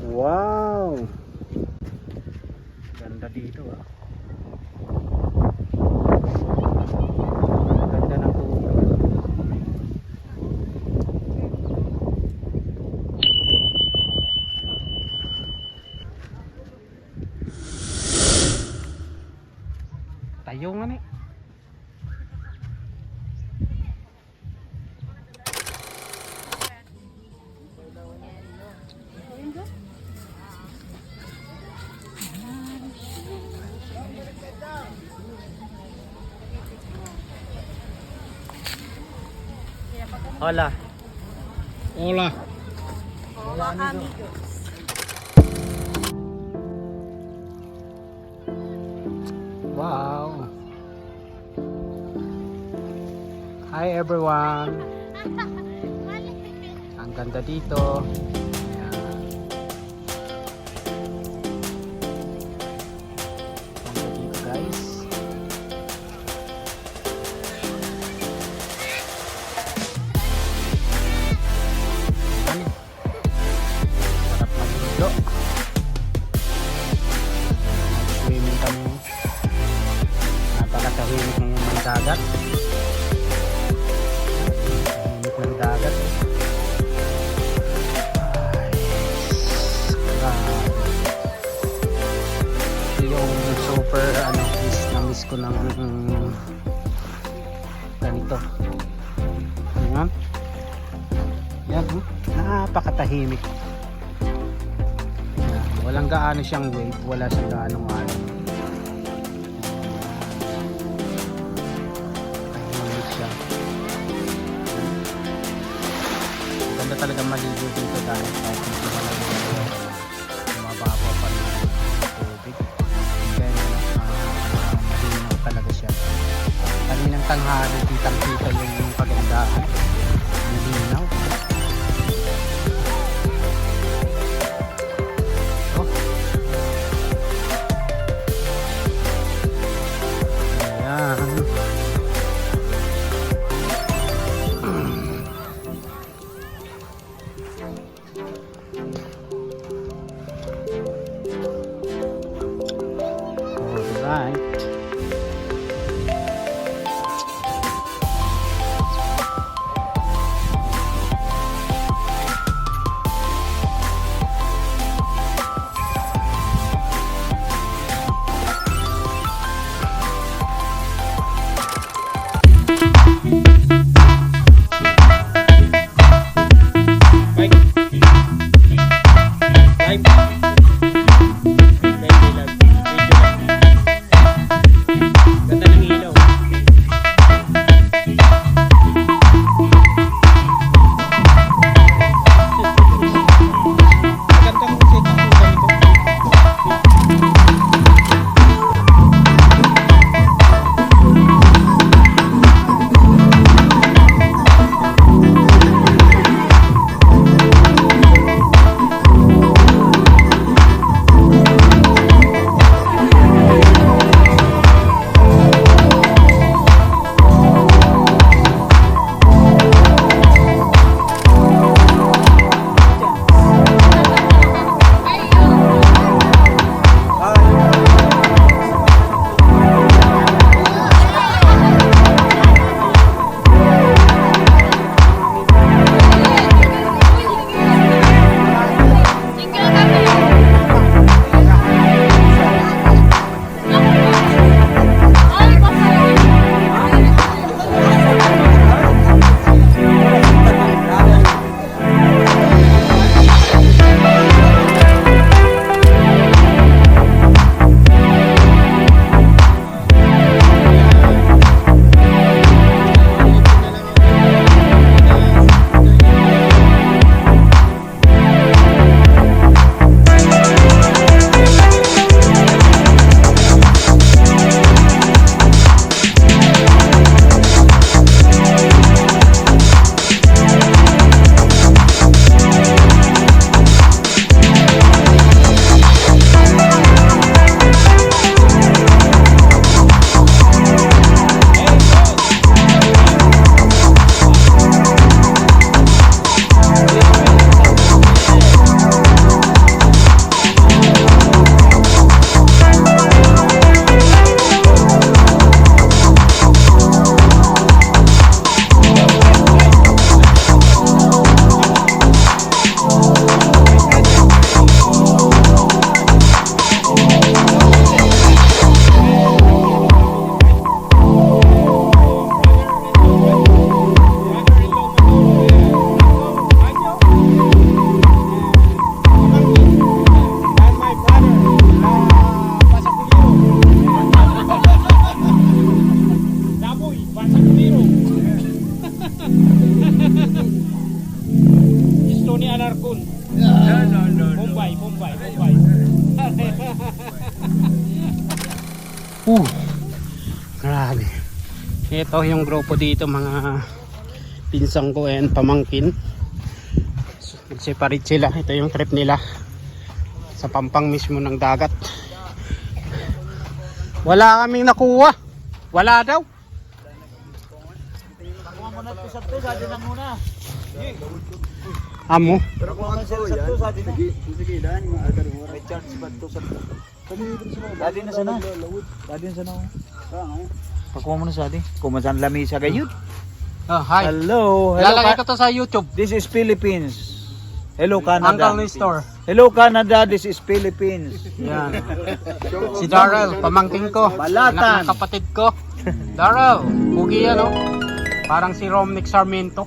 Wow! Ganda dito ah. Ganda ng tubig. Tayo nga ni. Hola. Hola. Hola, amigos. Wow. Hi everyone. Ang ganda dito. Ayan. Ganda dito guys. Ano? Sarap magligo. Swimming kami. Napakatahimik ngayon ng dagat. Tahimik ng dagat. Yung super miss ko ng ganito. Ayan. Yan, napakatahimik. Ayan. Walang gaano siyang wave, wala siyang gaano tahimik siya. Ganda talaga maligo dito dahil kahit hindi mababa pa ng tubig. Then malinaw talaga siya. Kaninang tanghali kitang-kita yung pagandahan. Malinaw. Oh. Ayan. Alright. Grabe. Ito yung grupo dito, mga pinsang ko and pamangkin. Nag-separate sila. Ito yung trip nila sa pampang mismo ng dagat. Wala kaming nakuha. Wala daw. Kuha mo na ito sa to, sa atin lang muna. Amo. Pero kung ang sa to, sa atin na. Sige, daan mo. May chance ba to sa to? Dali na sana. Dali na sana. Pagkuha mo na sa atin. Kumasan lamisa kayo. Oh, hi. Hello. Lalagay ko to sa YouTube. This is Philippines. Hello Canada. Uncle Nestor. Hello Canada, this is Philippines. Yan. Si Darrell, pamangkin ko. Balatan. Anak ng kapatid ko. Darrell, pugi yan, oh. Parang si Romnick Sarmiento.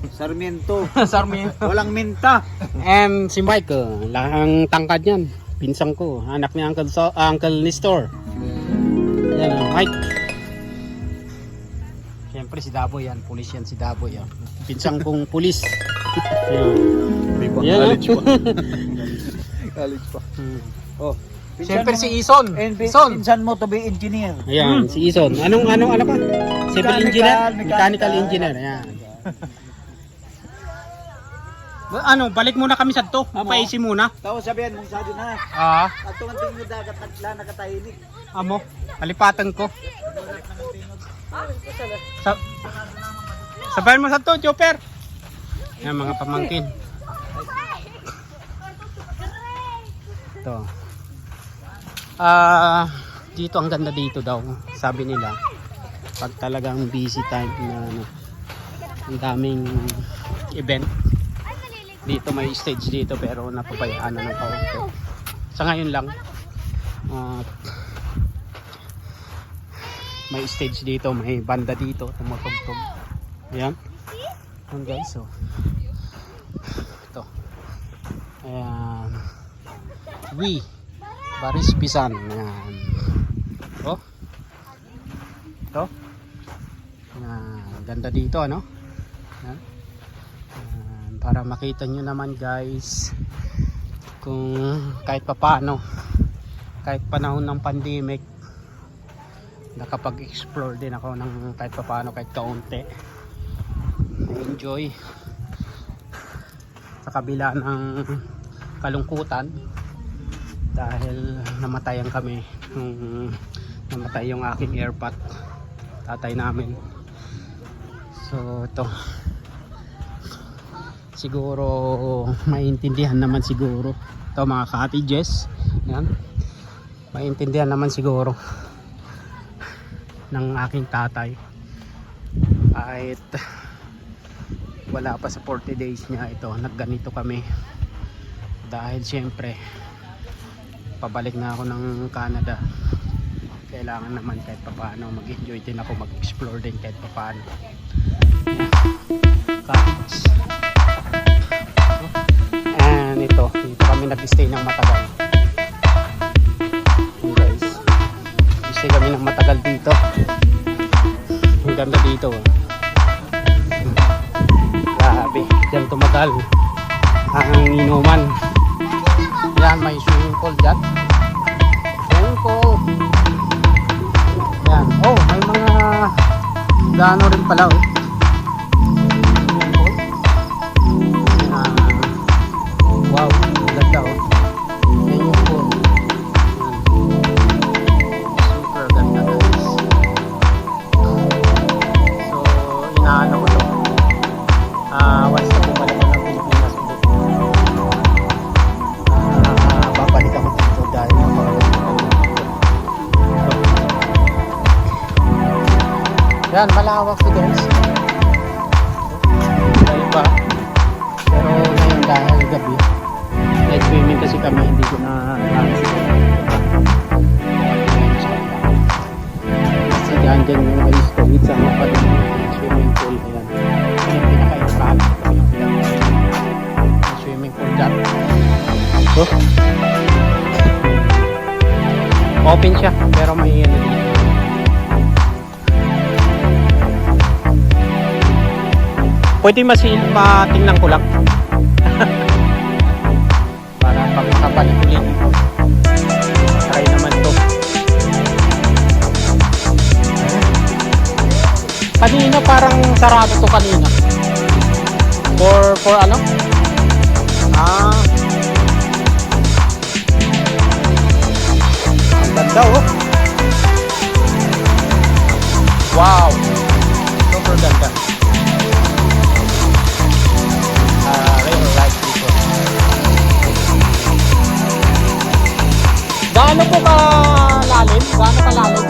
Sarmiento. Sarmiento. Walang minta. And si Mike, lahang tangkad yan. Pinsang ko, anak ni Uncle Nestor. Yan, Mike. Siyempre si Daboy yan, pulis yan si Daboy yan. Pinsang kong pulis. Yan. College pa. Oh. Siyempre si Ison. Ison. Pinsan mo to be engineer. Ayan, si Ison. Anong ano ba? Civil engineer? Mechanical engineer. Ayan. Ano, balik muna kami sa to. Mapaisi muna. Tapos sabihan mong sa atin ha. At tumanting mo dagat nagla nakatahimik. Amo, palipatan ko. Sabayan mo sa to, Chopper. Ayan, mga pamangkin. Ito. Dito ang ganda dito daw. Sabi nila, pag talagang busy time na ano, ang daming event. Dito may stage dito pero napabayaan na ng kaunti. Sa ngayon lang, may stage dito, may banda dito, tumutugtog. Ayan. Ayan guys, so. Ito. Ayan. Baris Bisan. Ayan. Oh. Ito. Ayan. Ganda dito, ano? Ayan. Ayan. Para makita nyo naman guys, kung kahit papaano, kahit panahon ng pandemic, nakapag-explore din ako ng kahit papaano, kahit kaunti. Enjoy sa kabila ng kalungkutan dahil namatayan kami nung namatay yung aking airpot, tatay namin. So ito, siguro maintindihan naman siguro ito mga cottages, yan, maintindihan naman siguro ng aking tatay kahit wala pa sa 40 days niya ito, nagganito kami dahil siyempre pabalik na ako ng Canada, kailangan naman kahit papaano mag-enjoy din ako, mag-explore din kahit papaano. And dito kami nag-stay ng matagal. Hey guys, nag-stay kami ng matagal dito. Ang ganda dito. Grabe, dyan tumagal ang inuman. Yan, may swimming pool dyan. Swimming pool. Yan, oh, may mga gano rin pala, oh. Swimming pool. Yan. Wow, ganda, oh. Swimming pool. Yan. Super ganda guys. So, inaano ko to. Once na bumalik ako ng Pilipinas ulit, babalik ako dito dahil napakaganda ko dito. Yan, malawak to guys. Dahil ba? Pero ngayon dahil gabi, night swimming kasi kami, hindi ko na kasi dyan yung mga istowid sa mga pala swimming pool. Ayan. Yung pinaka-instahan swimming pool dyan. So, open siya pero may ano dito. Pwede matingnan ko lang para pag makabalik ulit try naman to. Kanina parang sarado to kanina. For ano? Ah. Ang ganda oh. Wow. Super ganda. Really like dito. Gaano po kalalim? Gaano kalalim?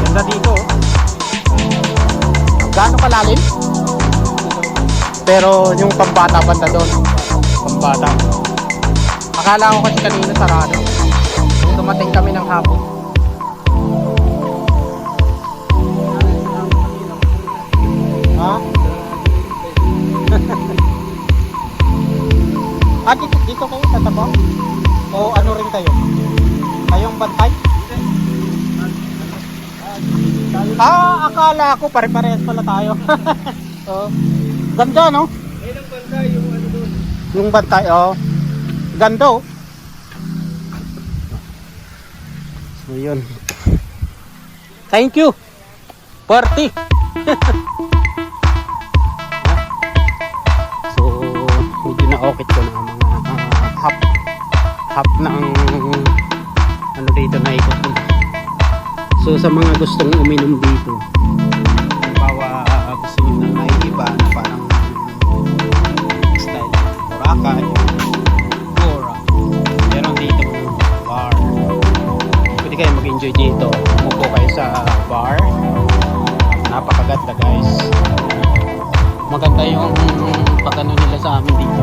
Ganda dito oh. Gaano kalalim? Pero yung pambata banda doon. Pambata. Akala ko kasi kanina sarado. Nung dumating kami ng hapon. Ha? Dito kayo sa tabaw? O ano rin kayo? Kayong bantay? Akala ko pare-parehas pala tayo. Oh. Ganda no? Ilang bantay yung ano doon? Yung bantay, oh. Ganda oh. So yun. Thank you. Party. So medyo na-okit ko na mga half ng ano dito na ikot ko na. So sa mga gustong uminom dito, halimbawa gusto nyo na naiiba na parang style Boracay or meron dito bar, pwede kayo mag-enjoy dito. Umupo kayo sa bar, napakaganda guys, maganda yung pagano nila sa amin dito.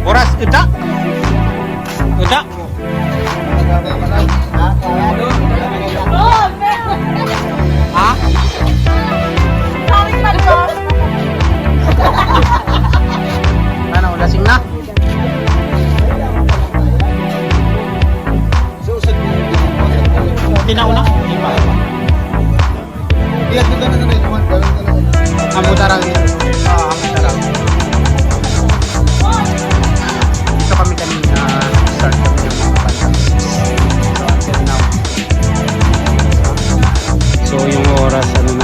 Oras uda. Uda. Ha? Daming malos. Ano, lasing na? Tinauna? Hindi pa. Iyat kita na rin naman. Amutarang. Amutarang. Dito kami kanina. Start kami ng mga bandang 6. So until now. So yung oras ano